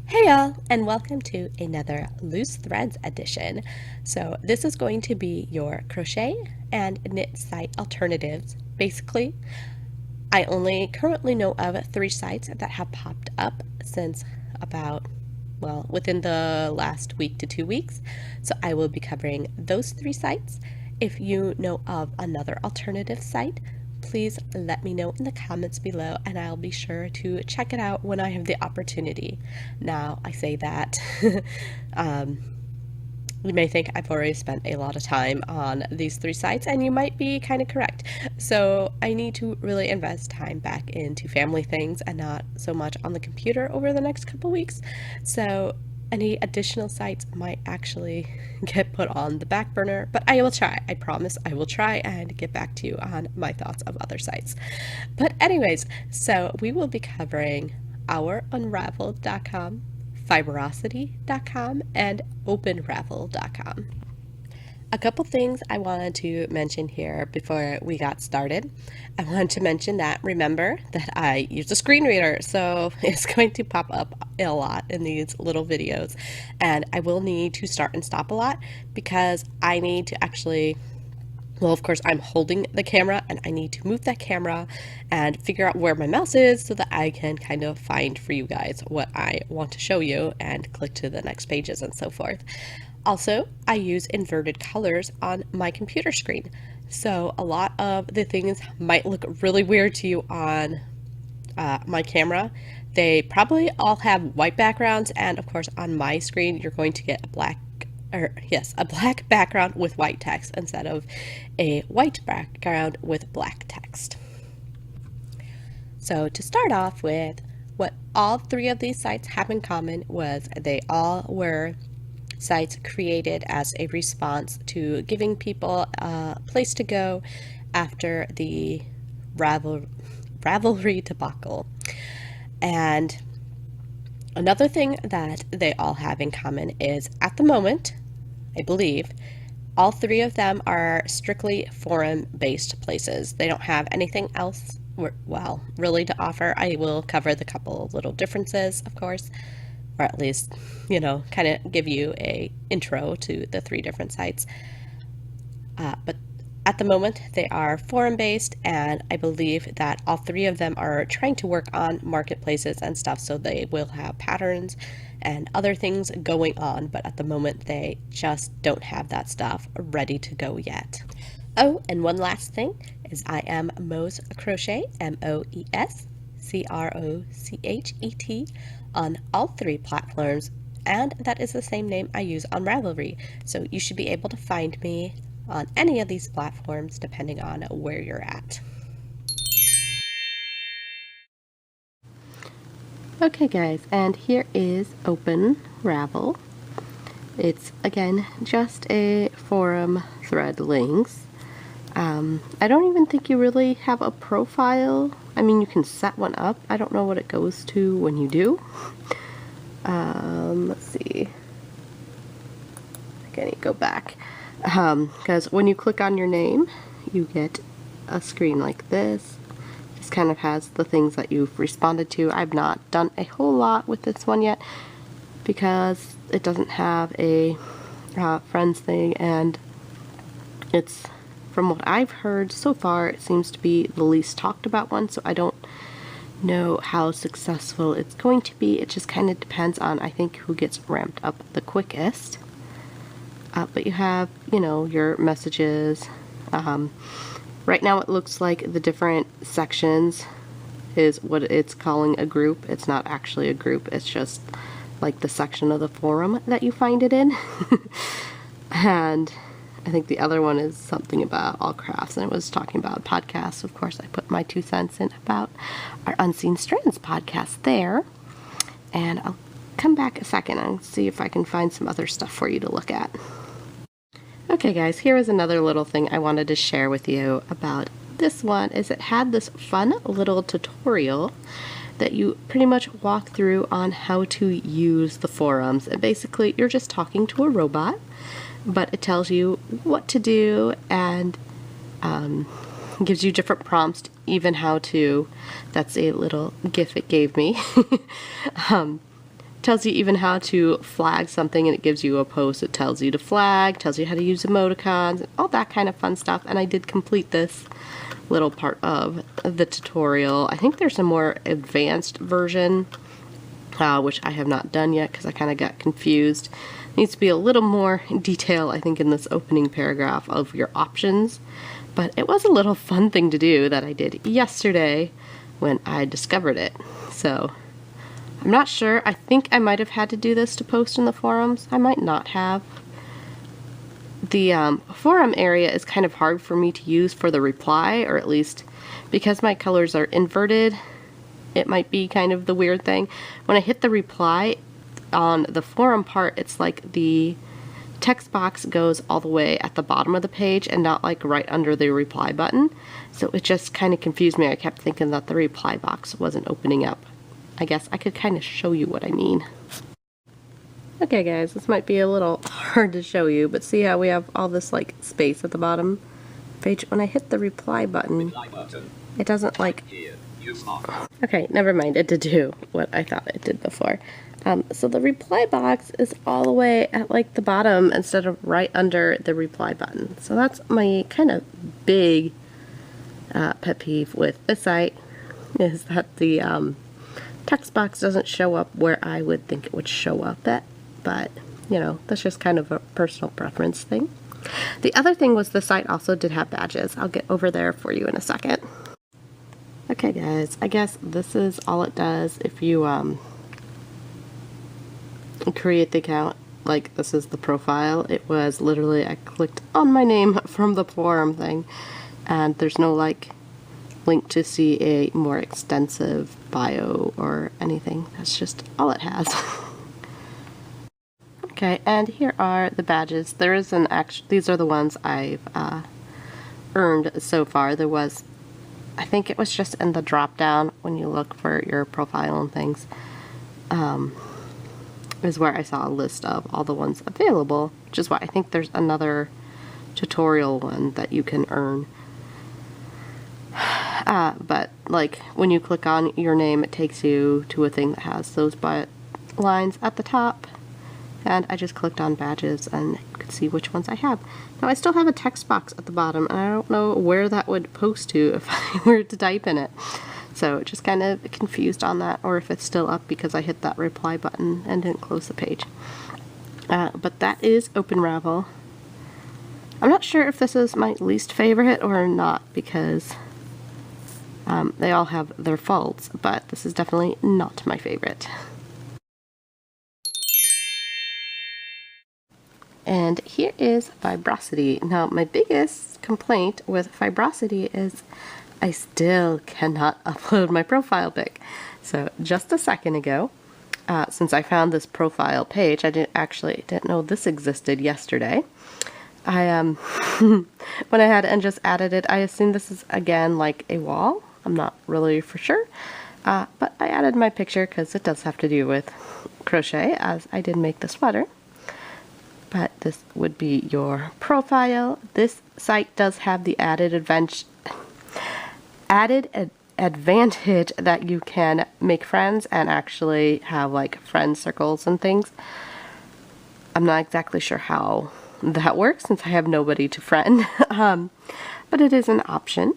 Hey y'all, and welcome to another Loose Threads edition. So this is going to be your crochet and knit site alternatives. Basically, I only currently know of 3 sites that have popped up since within the last week to 2 weeks. So I will be covering those 3 sites. If you know of another alternative site, please let me know in the comments below and I'll be sure to check it out when I have the opportunity. Now, I say that, you may think I've already spent a lot of time on these 3 sites, and you might be kind of correct. So I need to really invest time back into family things and not so much on the computer over the next couple weeks. So any additional sites might actually get put on the back burner, but I will try. I promise I will try and get back to you on my thoughts of other sites. But anyways, so we will be covering OurUnraveled.com, Fiberocity.com, and OpenRavel.com. A couple things I wanted to mention here before we got started. I wanted to mention that remember that I use a screen reader, so it's going to pop up a lot in these little videos, and I will need to start and stop a lot because I need to actually, well, of course, I'm holding the camera and I need to move that camera and figure out where my mouse is so that I can kind of find for you guys what I want to show you and click to the next pages and so forth. Also, I use inverted colors on my computer screen, so a lot of the things might look really weird to you on my camera. They probably all have white backgrounds, and of course on my screen you're going to get a black background with white text instead of a white background with black text. So to start off with, what all 3 of these sites have in common was they all were sites created as a response to giving people a place to go after the Ravelry debacle. And another thing that they all have in common is, at the moment, I believe, all 3 of them are strictly forum-based places. They don't have anything else, well, really to offer. I will cover the couple of little differences, of course, or at least, kind of give you a intro to the 3 different sites. But at the moment, they are forum-based, and I believe that all 3 of them are trying to work on marketplaces and stuff, so they will have patterns and other things going on, but at the moment, they just don't have that stuff ready to go yet. Oh, and one last thing is I am Moes Crochet, MOES CROCHET, on all 3 platforms, and that is the same name I use on Ravelry, so you should be able to find me on any of these platforms depending on where you're at. Okay guys, and here is OpenRavel. It's again just a forum thread links. I don't even think you really have a profile. I mean, you can set one up. I don't know what it goes to when you do. Let's see. I need to go back. Because when you click on your name, you get a screen like this. This kind of has the things that you've responded to. I've not done a whole lot with this one yet because it doesn't have a friends thing, and it's, from what I've heard so far, it seems to be the least talked about one, so I don't know how successful it's going to be. It just kind of depends on, I think, who gets ramped up the quickest. But you have, your messages. Right now it looks like the different sections is what it's calling a group. It's not actually a group, it's just like the section of the forum that you find it in. And I think the other one is something about all crafts, and it was talking about podcasts. Of course, I put my 2 cents in about our Unseen Strands podcast there. And I'll come back a second and see if I can find some other stuff for you to look at. Okay guys, here is another little thing I wanted to share with you about this one. Is it had this fun little tutorial that you pretty much walk through on how to use the forums. And basically, you're just talking to a robot, but it tells you what to do and gives you different prompts, even how to. That's a little GIF it gave me. tells you even how to flag something, and it gives you a post. It tells you to flag, tells you how to use emoticons, all that kind of fun stuff. And I did complete this little part of the tutorial. I think there's a more advanced version, which I have not done yet because I kind of got confused. Needs to be a little more detail, I think, in this opening paragraph of your options. But it was a little fun thing to do that I did yesterday when I discovered it. So I'm not sure. I think I might have had to do this to post in the forums. I might not have. The forum area is kind of hard for me to use for the reply, or at least because my colors are inverted, it might be kind of the weird thing. When I hit the reply on the forum part, it's like the text box goes all the way at the bottom of the page and not like right under the reply button. So it just kind of confused me. I kept thinking that the reply box wasn't opening up. I guess I could kind of show you what I mean. Okay guys, this might be a little hard to show you, but see how we have all this like space at the bottom page? When I hit the reply button, it doesn't like... Okay, never mind. It did do what I thought it did before. So the reply box is all the way at like the bottom instead of right under the reply button. So that's my kind of big pet peeve with this site, is that the text box doesn't show up where I would think it would show up at. But, you know, that's just kind of a personal preference thing. The other thing was the site also did have badges. I'll get over there for you in a second. Okay guys, I guess this is all it does if you create the account. Like, this is the profile. It was literally, I clicked on my name from the forum thing, and there's no like link to see a more extensive bio or anything. That's just all it has. Okay, and here are the badges. There is an these are the ones I've earned so far. There was, I think it was just in the drop down when you look for your profile and things, is where I saw a list of all the ones available, which is why I think there's another tutorial one that you can earn. But like when you click on your name, it takes you to a thing that has those lines at the top. And I just clicked on badges and you could see which ones I have. Now I still have a text box at the bottom, and I don't know where that would post to if I were to type in it. So just kind of confused on that, or if it's still up because I hit that reply button and didn't close the page. But that is OpenRavel. I'm not sure if this is my least favorite or not, because they all have their faults, but this is definitely not my favorite. And here is Fiberocity. Now, my biggest complaint with Fiberocity is I still cannot upload my profile pic. So just a second ago, since I found this profile page, I didn't know this existed yesterday. I when I had and just added it, I assumed this is again like a wall. I'm not really for sure, but I added my picture because it does have to do with crochet, as I did make the sweater. But this would be your profile. This site does have the added advantage that you can make friends and actually have like friend circles and things. I'm not exactly sure how that works since I have nobody to friend, but it is an option.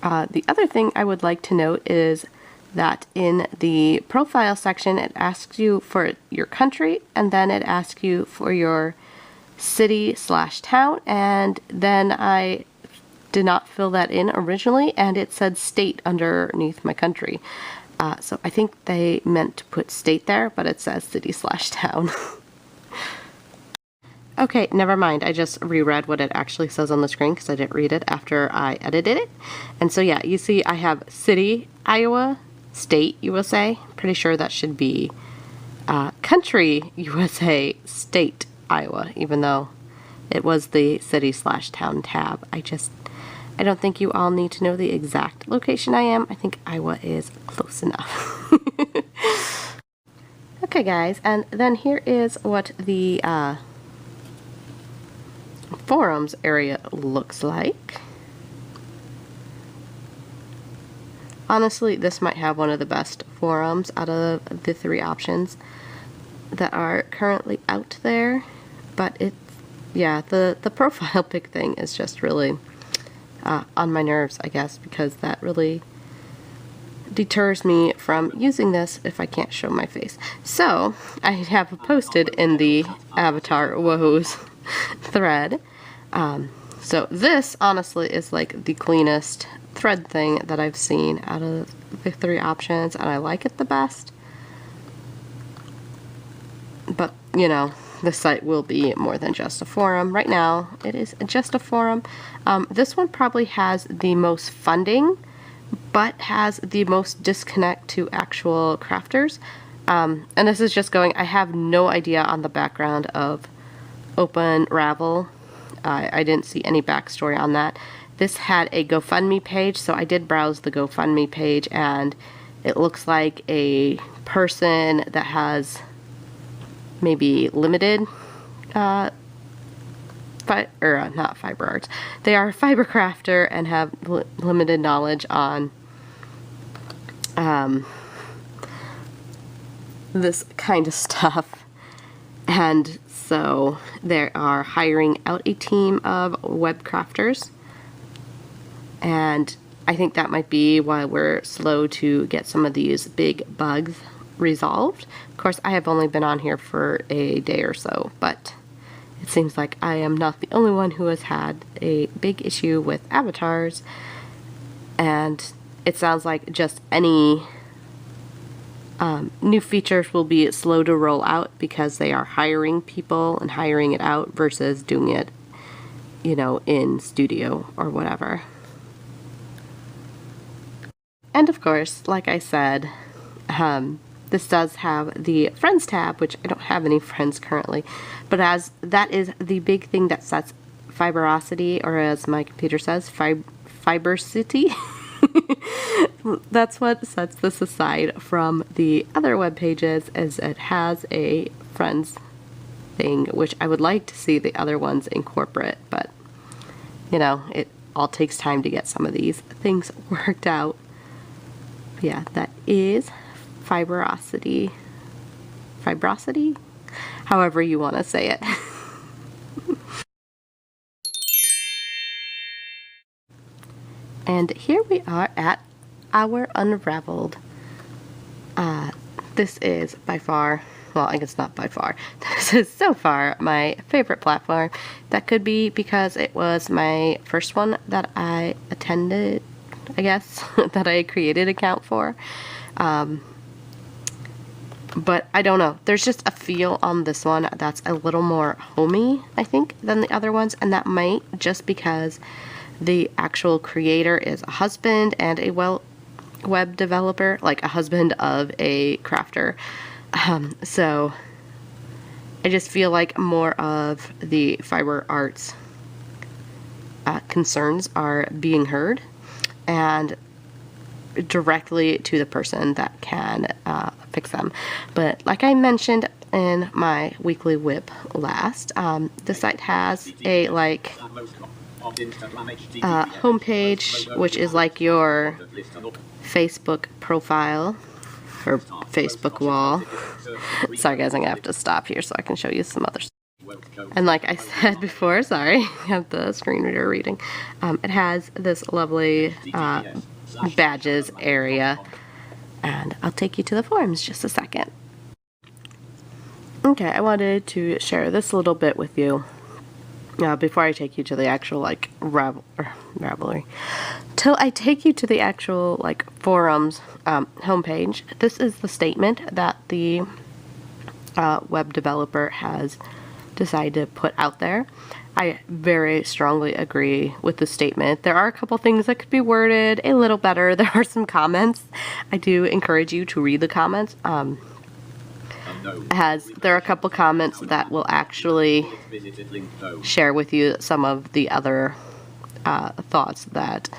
The other thing I would like to note is that in the profile section, it asks you for your country, and then it asks you for your city/town, and then I did not fill that in originally, and it said state underneath my country. So I think they meant to put state there, but it says city/town. Okay, never mind. I just reread what it actually says on the screen because I didn't read it after I edited it. And so yeah, you see I have city, Iowa, state, USA. Pretty sure that should be country, USA, state, Iowa, even though it was the city/town tab. I don't think you all need to know the exact location I am. I think Iowa is close enough. Okay guys, and then here is what the forums area looks like. honestly, this might have one of the best forums out of the 3 options that are currently out there. But it's, yeah, the profile pic thing is just really on my nerves, I guess, because that really deters me from using this if I can't show my face. So I have posted in the avatar woes thread. So this honestly is like the cleanest thread thing that I've seen out of the 3 options, and I like it the best. But you know, the site will be more than just a forum. Right now it is just a forum. This one probably has the most funding, but has the most disconnect to actual crafters. And this is just going, I have no idea on the background of OpenRavel. I didn't see any backstory on that. This had a GoFundMe page, so I did browse the GoFundMe page, and it looks like a person that has maybe limited not fiber arts. They are a fiber crafter and have limited knowledge on this kind of stuff, and so they are hiring out a team of web crafters, and I think that might be why we're slow to get some of these big bugs resolved. Of course, I have only been on here for a day or so, but it seems like I am not the only one who has had a big issue with avatars, and it sounds like just any new features will be slow to roll out because they are hiring people and hiring it out versus doing it, you know, in studio or whatever. And of course, like I said, this does have the Friends tab, which I don't have any friends currently, but as that is the big thing that sets Fiberocity, or as my computer says, Fiberocity. That's what sets this aside from the other web pages, is it has a Friends thing, which I would like to see the other ones incorporate, but you know, it all takes time to get some of these things worked out. Yeah, that is Fiberocity, however you want to say it. And here we are at OurUnraveled. This is by far, well, I guess not by far, this is so far my favorite platform. That could be because it was my first one that I attended, I guess, that I created an account for. But I don't know, there's just a feel on this one that's a little more homey, I think, than the other ones, and that might just because the actual creator is a husband and a web developer, like a husband of a crafter. So I just feel like more of the fiber arts concerns are being heard, and directly to the person that can fix them. But like I mentioned in my weekly whip last, the site has a like homepage, which is like your Facebook profile or Facebook wall. Sorry guys, I'm gonna have to stop here so I can show you some other stuff. And like I said before, sorry, I have the screen reader reading. It has this lovely badges area, and I'll take you to the forums just a second. Okay, I wanted to share this little bit with you before I take you to the actual like Ravelry. Till I take you to the actual like forums homepage, this is the statement that the web developer has decided to put out there. I very strongly agree with the statement. There are a couple things that could be worded a little better. There are some comments. I do encourage you to read the comments. There are a couple comments that will actually share with you some of the other thoughts that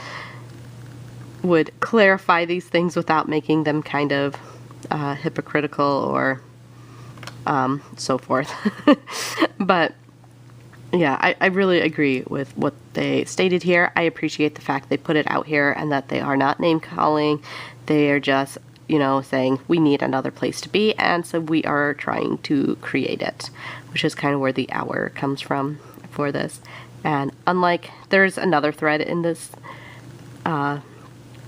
would clarify these things without making them kind of hypocritical or so forth. But Yeah, I really agree with what they stated here. I appreciate the fact they put it out here and that they are not name calling. They are just, you know, saying we need another place to be, and so we are trying to create it, which is kind of where the hour comes from for this. And unlike, there's another thread in this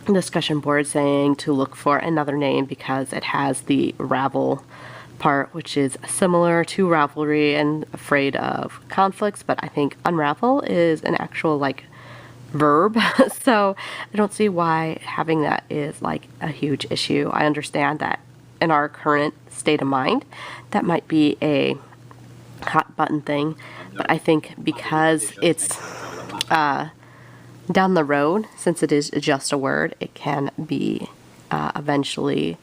discussion board saying to look for another name because it has the Ravel part, which is similar to Ravelry and afraid of conflicts, but I think unravel is an actual like verb, so I don't see why having that is like a huge issue. I understand that in our current state of mind that might be a hot button thing, but I think because it's down the road, since it is just a word, it can be eventually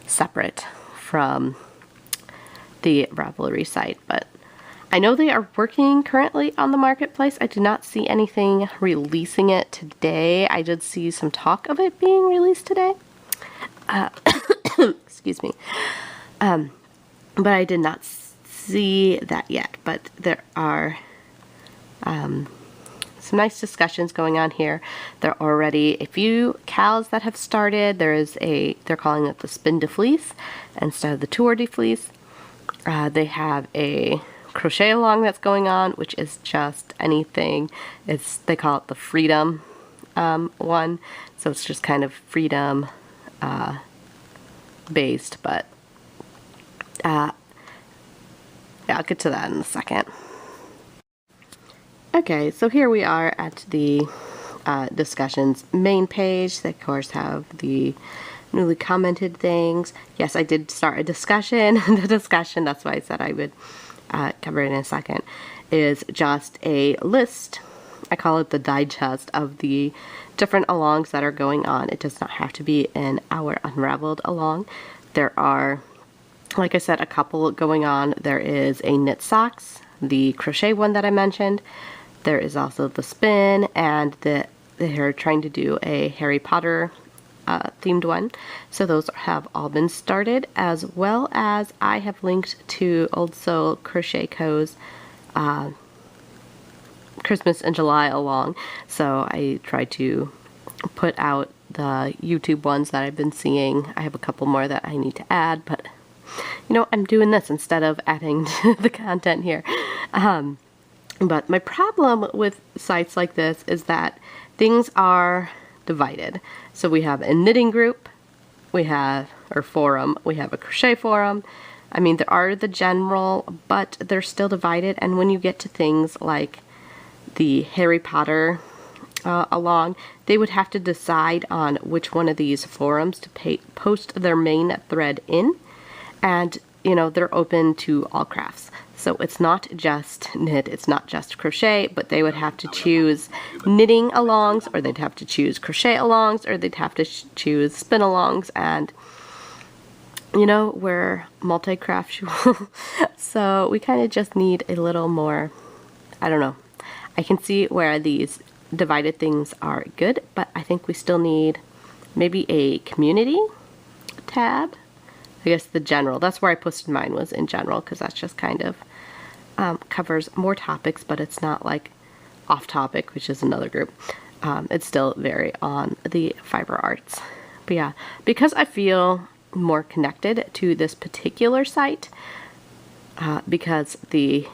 separate from the Ravelry site. But I know they are working currently on the marketplace. I did not see anything releasing it today. I did see some talk of it being released today. Excuse me. But I did not see that yet. But there are some nice discussions going on here. There are already a few cows that have started. They're calling it the spin de fleece instead of the tour de fleece. They have a crochet along that's going on, which is just anything. They call it the freedom one, so it's just kind of freedom based, but yeah, I'll get to that in a second. Okay, so here we are at the discussions main page. They of course have the newly commented things. Yes, I did start a discussion. The discussion, that's why I said I would cover it in a second, is just a list. I call it the digest of the different alongs that are going on. It does not have to be an OurUnraveled along. There are, like I said, a couple going on. There is a knit socks, the crochet one that I mentioned. There is also the spin, and they're trying to do a Harry Potter themed one. So those have all been started, as well as I have linked to Old Soul Crochet Co.'s Christmas in July along. So I try to put out the YouTube ones that I've been seeing. I have a couple more that I need to add, but you know, I'm doing this instead of adding the content here. But my problem with sites like this is that things are divided. So we have a knitting group, or forum, we have a crochet forum. I mean, there are the general, but they're still divided. And when you get to things like the Harry Potter along, they would have to decide on which one of these forums to post their main thread in. And, you know, they're open to all crafts. So it's not just knit, it's not just crochet, but they would have to choose knitting alongs, or they'd have to choose crochet alongs, or they'd have to choose spin alongs. And, you know, we're multi-craftual. So we kind of just need a little more, I don't know. I can see where these divided things are good, but I think we still need maybe a community tab. I guess the general, that's where I posted mine, was in general, because that's just kind of covers more topics, but it's not like off topic, which is another group. It's still very on the fiber arts. But yeah, because I feel more connected to this particular site, because the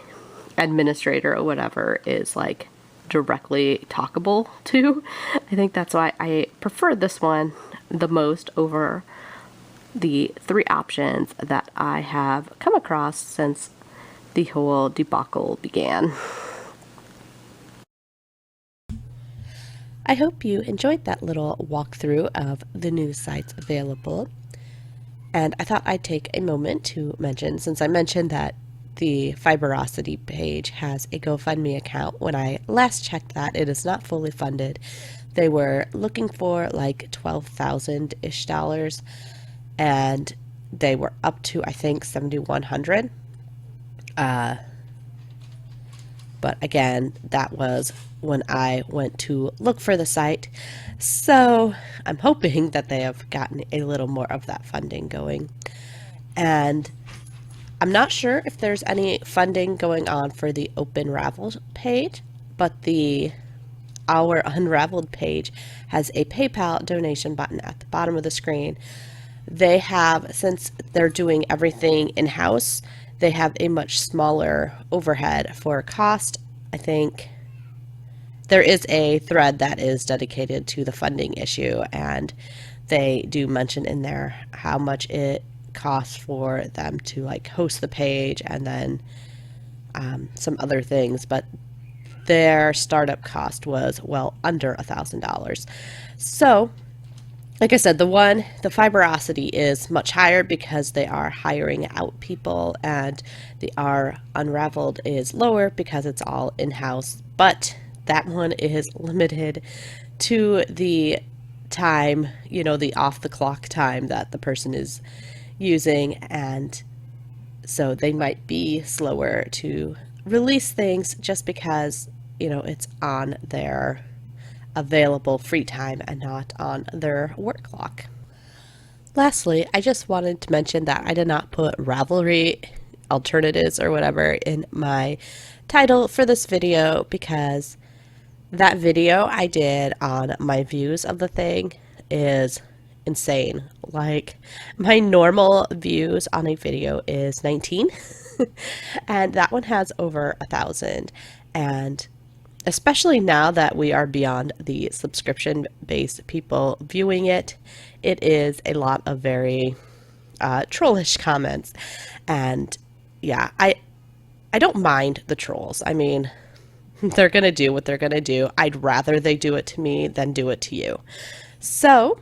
administrator or whatever is like directly talkable to, I think that's why I prefer this one the most over the three options that I have come across since the whole debacle began. I hope you enjoyed that little walkthrough of the new sites available. And I thought I'd take a moment to mention, since I mentioned that the Fiberocity page has a Gofundme account. When I last checked that, it is not fully funded. They were looking for like $12,000-ish, and they were up to, I think, $7,100. But again, that was when I went to look for the site. So I'm hoping that they have gotten a little more of that funding going. And I'm not sure if there's any funding going on for the OpenRavel page, but the OurUnraveled page has a PayPal donation button at the bottom of the screen. They have, since they're doing everything in-house, they have a much smaller overhead for cost. I think there is a thread that is dedicated to the funding issue, and they do mention in there how much it costs for them to like host the page and then some other things, but their startup cost was well under $1,000. So like I said, the Fiberocity is much higher because they are hiring out people, and the OurUnraveled is lower because it's all in-house, but that one is limited to the time, you know, the off-the-clock time that the person is using, and so they might be slower to release things just because, you know, it's on their available free time and not on their work clock. Lastly, I just wanted to mention that I did not put Ravelry alternatives or whatever in my title for this video because that video I did on my views of the thing is insane. Like, my normal views on a video is 19 and that one has over 1,000, and especially now that we are beyond the subscription-based people viewing it, it is a lot of very trollish comments. And yeah, I don't mind the trolls. I mean, they're gonna do what they're gonna do. I'd rather they do it to me than do it to you. So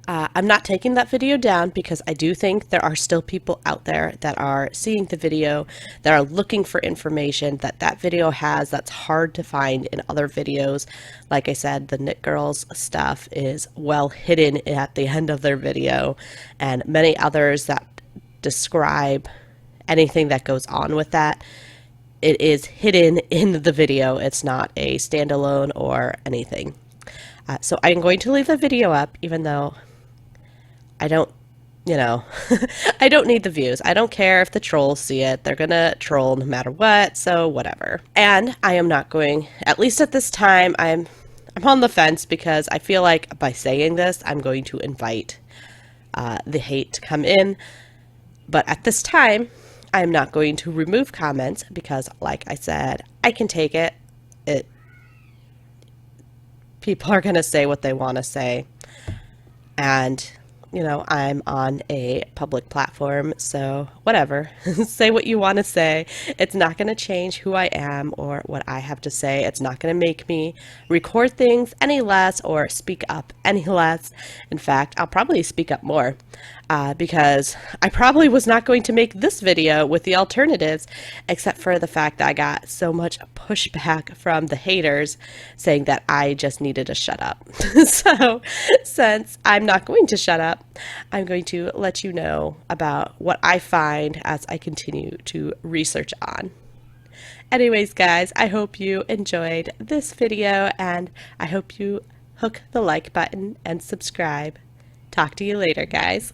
I'm not taking that video down because I do think there are still people out there that are seeing the video, that are looking for information that video has that's hard to find in other videos. Like I said, the Knit Girls stuff is well hidden at the end of their video, and many others that describe anything that goes on with that, it is hidden in the video. It's not a standalone or anything. So I'm going to leave the video up, even though I don't, you know, I don't need the views. I don't care if the trolls see it. They're gonna troll no matter what, so whatever. And I am not going, at least at this time, I'm on the fence because I feel like by saying this, I'm going to invite the hate to come in. But at this time, I'm not going to remove comments because, like I said, I can take it. People are gonna say what they want to say, and you know, I'm on a public platform, so whatever. Say what you want to say. It's not going to change who I am or what I have to say. It's not going to make me record things any less or speak up any less. In fact, I'll probably speak up more because I probably was not going to make this video with the alternatives, except for the fact that I got so much pushback from the haters saying that I just needed to shut up. So since I'm not going to shut up, I'm going to let you know about what I find as I continue to research on. Anyways, guys, I hope you enjoyed this video, and I hope you hook the like button and subscribe. Talk to you later, guys.